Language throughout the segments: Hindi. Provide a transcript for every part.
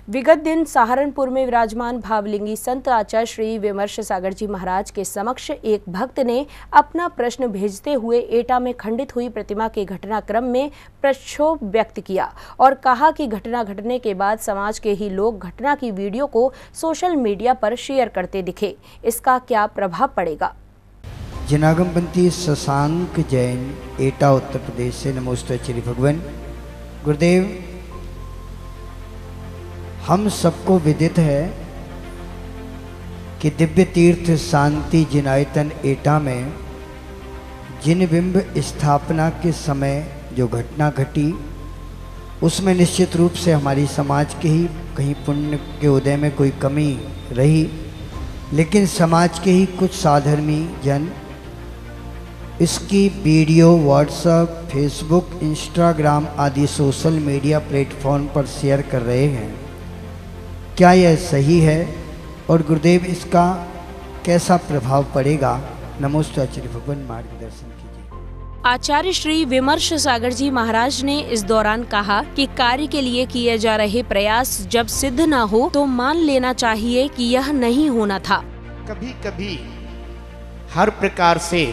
विगत दिन सहारनपुर में विराजमान भावलिंगी संत आचार्य श्री विमर्श सागर जी महाराज के समक्ष एक भक्त ने अपना प्रश्न भेजते हुए एटा में खंडित हुई प्रतिमा के घटनाक्रम में प्रक्षोभ व्यक्त किया और कहा कि घटना घटने के बाद समाज के ही लोग घटना की वीडियो को सोशल मीडिया पर शेयर करते दिखे। इसका क्या प्रभाव पड़ेगा? जनागमपंथी शशांक जैन, एटा उत्तर प्रदेश से। नमोस्तु श्री भगवान गुरुदेव। हम सबको विदित है कि दिव्य तीर्थ शांति जिनायतन एटा में जिन बिंब स्थापना के समय जो घटना घटी, उसमें निश्चित रूप से हमारी समाज के ही कहीं पुण्य के उदय में कोई कमी रही, लेकिन समाज के ही कुछ साधर्मी जन इसकी वीडियो व्हाट्सएप, फेसबुक, इंस्टाग्राम आदि सोशल मीडिया प्लेटफॉर्म पर शेयर कर रहे हैं। क्या यह सही है और गुरुदेव इसका कैसा प्रभाव पड़ेगा? नमोस्तु आचार्य भगवान, मार्गदर्शन कीजिए। आचार्य श्री विमर्श सागर जी महाराज ने इस दौरान कहा कि कार्य के लिए किए जा रहे प्रयास जब सिद्ध न हो तो मान लेना चाहिए कि यह नहीं होना था। कभी कभी हर प्रकार से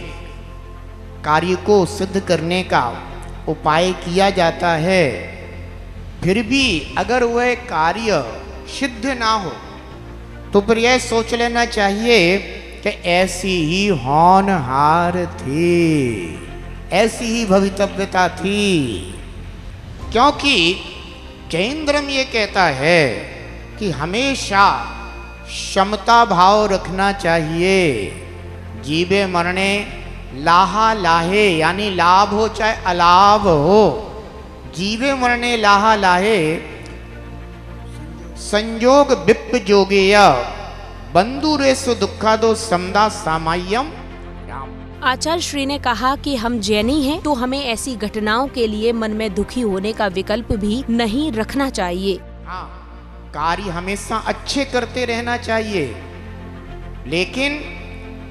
कार्य को सिद्ध करने का उपाय किया जाता है, फिर भी अगर वह कार्य सिद्ध ना हो तो फिर यह सोच लेना चाहिए कि ऐसी ही होनहार थी, ऐसी ही भवितव्यता थी। क्योंकि जैन धर्म ये कहता है कि हमेशा क्षमता भाव रखना चाहिए। जीवे मरने लाहा लाहे, यानी लाभ हो चाहे अलाभ हो, जीवे मरने लाहा लाहे, संयोग विप जोगेय बंधु रेसु दुखादो समदा सामायम। आचार्य श्री ने कहा कि हम जैनी हैं तो हमें ऐसी घटनाओं के लिए मन में दुखी होने का विकल्प भी नहीं रखना चाहिए। हाँ, कार्य हमेशा अच्छे करते रहना चाहिए, लेकिन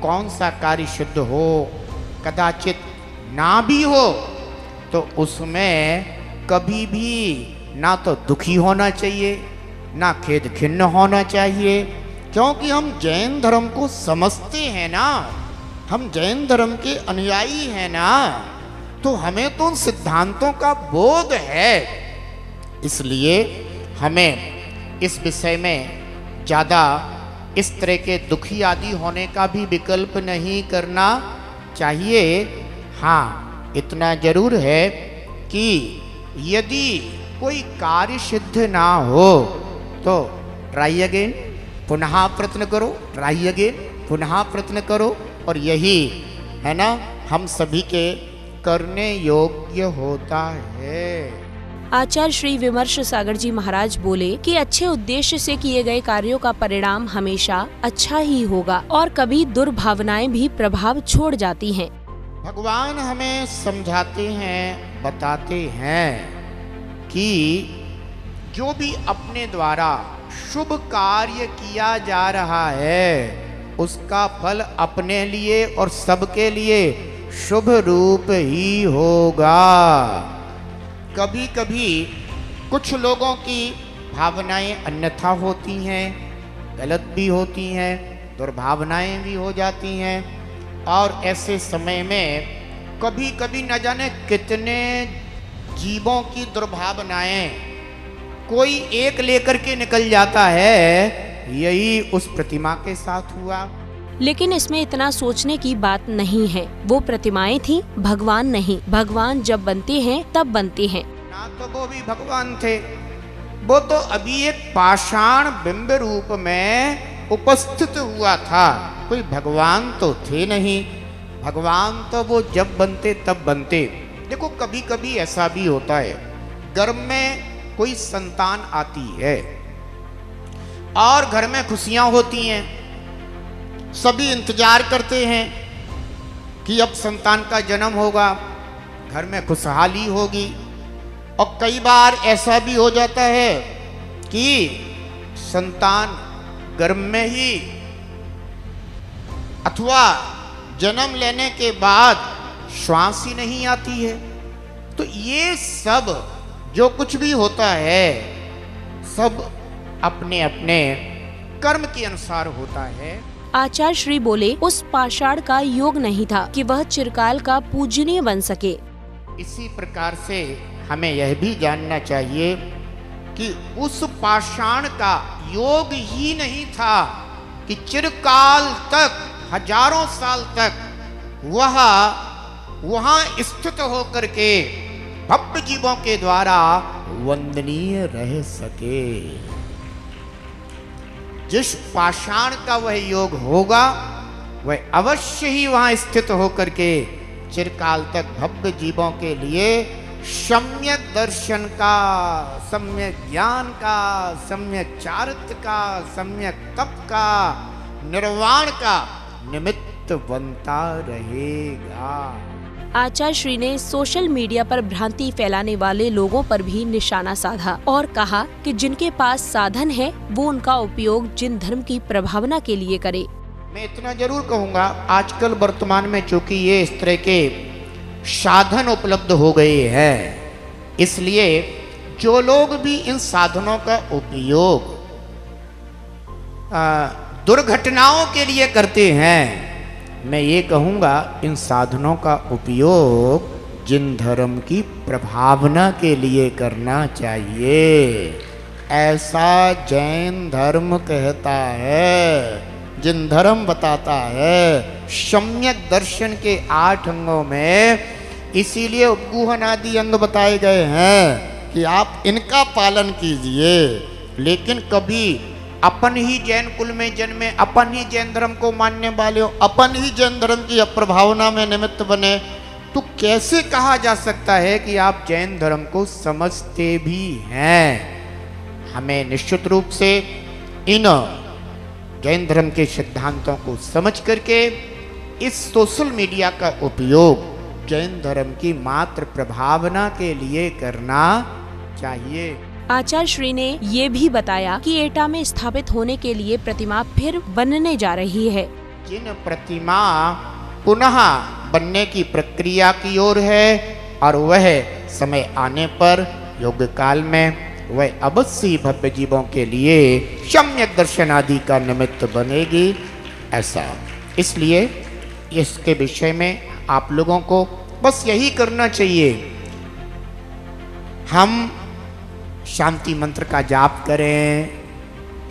कौन सा कार्य शुद्ध हो, कदाचित ना भी हो, तो उसमें कभी भी ना तो दुखी होना चाहिए ना खेद खिन्न होना चाहिए। क्योंकि हम जैन धर्म को समझते हैं ना, हम जैन धर्म के अनुयायी हैं ना, तो हमें तो उन सिद्धांतों का बोध है। इसलिए हमें इस विषय में ज़्यादा इस तरह के दुखी आदि होने का भी विकल्प नहीं करना चाहिए। हाँ, इतना जरूर है कि यदि कोई कार्य सिद्ध ना हो तो ट्राई अगेन, पुनः प्रयत्न करो, ट्राई अगेन, पुनः प्रयत्न करो, और यही है ना हम सभी के करने योग्य होता है। आचार्य श्री विमर्श सागर जी महाराज बोले कि अच्छे उद्देश्य से किए गए कार्यों का परिणाम हमेशा अच्छा ही होगा और कभी दुर्भावनाएं भी प्रभाव छोड़ जाती हैं। भगवान हमें समझाते हैं, बताते हैं कि जो भी अपने द्वारा शुभ कार्य किया जा रहा है उसका फल अपने लिए और सबके लिए शुभ रूप ही होगा। कभी कभी कुछ लोगों की भावनाएं अन्यथा होती हैं, गलत भी होती हैं, दुर्भावनाएं भी हो जाती हैं, और ऐसे समय में कभी कभी न जाने कितने जीवों की दुर्भावनाएं कोई एक लेकर के निकल जाता है। यही उस प्रतिमा के साथ हुआ। लेकिन इसमें इतना सोचने की बात नहीं है, वो प्रतिमाएं थी, भगवान नहीं। भगवान जब बनते हैं तब बनते हैं। ना तो वो भी भगवान थे, वो तो अभी एक पाषाण बिंब रूप में उपस्थित हुआ था, कोई भगवान तो थे नहीं। भगवान तो वो जब बनते तब बनते। देखो, कभी कभी ऐसा भी होता है, गर्भ में कोई संतान आती है और घर में खुशियां होती हैं, सभी इंतजार करते हैं कि अब संतान का जन्म होगा, घर में खुशहाली होगी। और कई बार ऐसा भी हो जाता है कि संतान गर्भ में ही अथवा जन्म लेने के बाद श्वास ही नहीं आती है। तो ये सब जो कुछ भी होता है सब अपने अपने कर्म के अनुसार होता है। आचार्य श्री बोले, उस पाषाण का योग नहीं था कि वह चिरकाल का पूजनीय बन सके। इसी प्रकार से हमें यह भी जानना चाहिए कि उस पाषाण का योग ही नहीं था कि चिरकाल तक, हजारों साल तक वह वहां स्थित होकर के भव्य जीवों के द्वारा वंदनीय रह सके। जिस पाषाण का वह योग होगा वह अवश्य ही वहां स्थित होकर के चिरकाल तक भव्य जीवों के लिए सम्यक दर्शन का, सम्यक ज्ञान का, सम्यक चारित्र का, सम्यक तप का, निर्वाण का निमित्त बनता रहेगा। आचार्य श्री ने सोशल मीडिया पर भ्रांति फैलाने वाले लोगों पर भी निशाना साधा और कहा कि जिनके पास साधन है वो उनका उपयोग जिन धर्म की प्रभावना के लिए करे। मैं इतना जरूर कहूँगा, आजकल वर्तमान में चूंकि ये इस तरह के साधन उपलब्ध हो गए हैं, इसलिए जो लोग भी इन साधनों का उपयोग दुर्घटनाओं के लिए करते हैं, मैं ये कहूँगा इन साधनों का उपयोग जिन धर्म की प्रभावना के लिए करना चाहिए। ऐसा जैन धर्म कहता है, जिन धर्म बताता है सम्यक दर्शन के 8 अंगों में, इसीलिए उपगूहन आदि अंग बताए गए हैं कि आप इनका पालन कीजिए। लेकिन कभी अपन ही जैन कुल में जन्मे, अपन ही जैन धर्म को मानने वाले हो, अपन ही जैन धर्म की अप्रभावना में निमित्त बने, तो कैसे कहा जा सकता है कि आप जैन धर्म को समझते भी हैं। हमें निश्चित रूप से इन जैन धर्म के सिद्धांतों को समझ करके इस सोशल मीडिया का उपयोग जैन धर्म की मात्र प्रभावना के लिए करना चाहिए। आचार्य श्री ने ये भी बताया कि एटा में स्थापित होने के लिए प्रतिमा फिर बनने जा रही है। जिन प्रतिमा पुनः बनने की प्रक्रिया की ओर है और वह समय आने पर योग काल में वह अवश्य ही भव्य जीवों के लिए सम्यक दर्शन आदि का निमित्त बनेगी। ऐसा इसलिए इसके विषय में आप लोगों को बस यही करना चाहिए, हम शांति मंत्र का जाप करें,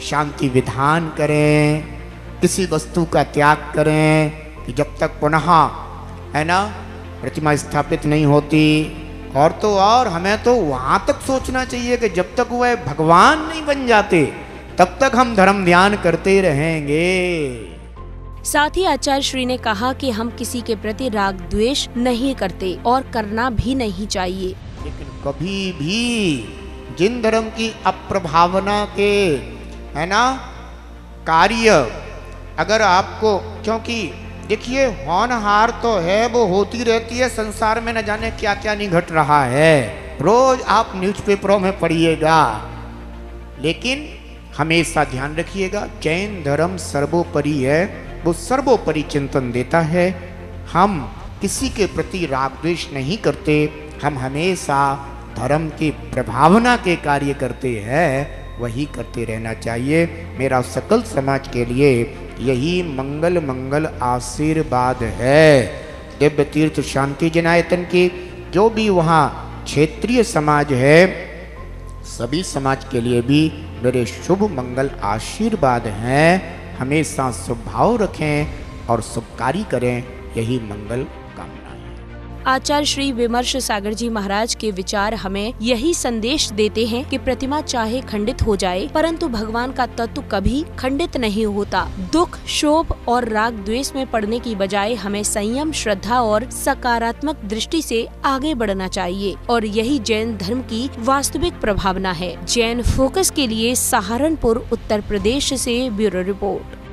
शांति विधान करें, किसी वस्तु का त्याग करें कि जब तक पुनः है ना प्रतिमा स्थापित नहीं होती। और तो और हमें तो वहाँ तक सोचना चाहिए कि जब तक वह भगवान नहीं बन जाते तब तक हम धर्म ध्यान करते रहेंगे। साथ ही आचार्य श्री ने कहा कि हम किसी के प्रति राग द्वेष नहीं करते और करना भी नहीं चाहिए। लेकिन कभी भी जिन धर्म की अप्रभावना के है ना कार्य अगर आपको, क्योंकि देखिए होनहार तो है, वो होती रहती है, संसार में न जाने क्या क्या नहीं घट रहा है, रोज आप न्यूज़पेपरों में पढ़िएगा। लेकिन हमेशा ध्यान रखिएगा जैन धर्म सर्वोपरि है, वो सर्वोपरि चिंतन देता है। हम किसी के प्रति राग द्वेष नहीं करते, हम हमेशा धर्म की प्रभावना के कार्य करते हैं, वही करते रहना चाहिए। मेरा सकल समाज के लिए यही मंगल मंगल आशीर्वाद है। दिव्य तीर्थ शांति जिनायतन की जो भी वहाँ क्षेत्रीय समाज है, सभी समाज के लिए भी मेरे शुभ मंगल आशीर्वाद हैं। हमेशा शुभ भाव रखें और शुभ कार्य करें, यही मंगल कामना है। आचार्य श्री विमर्श सागर जी महाराज के विचार हमें यही संदेश देते हैं कि प्रतिमा चाहे खंडित हो जाए, परंतु भगवान का तत्व कभी खंडित नहीं होता। दुख, शोभ और राग द्वेष में पड़ने की बजाय हमें संयम, श्रद्धा और सकारात्मक दृष्टि से आगे बढ़ना चाहिए और यही जैन धर्म की वास्तविक प्रभावना है। जैन फोकस के लिए सहारनपुर, उत्तर प्रदेश से ब्यूरो रिपोर्ट।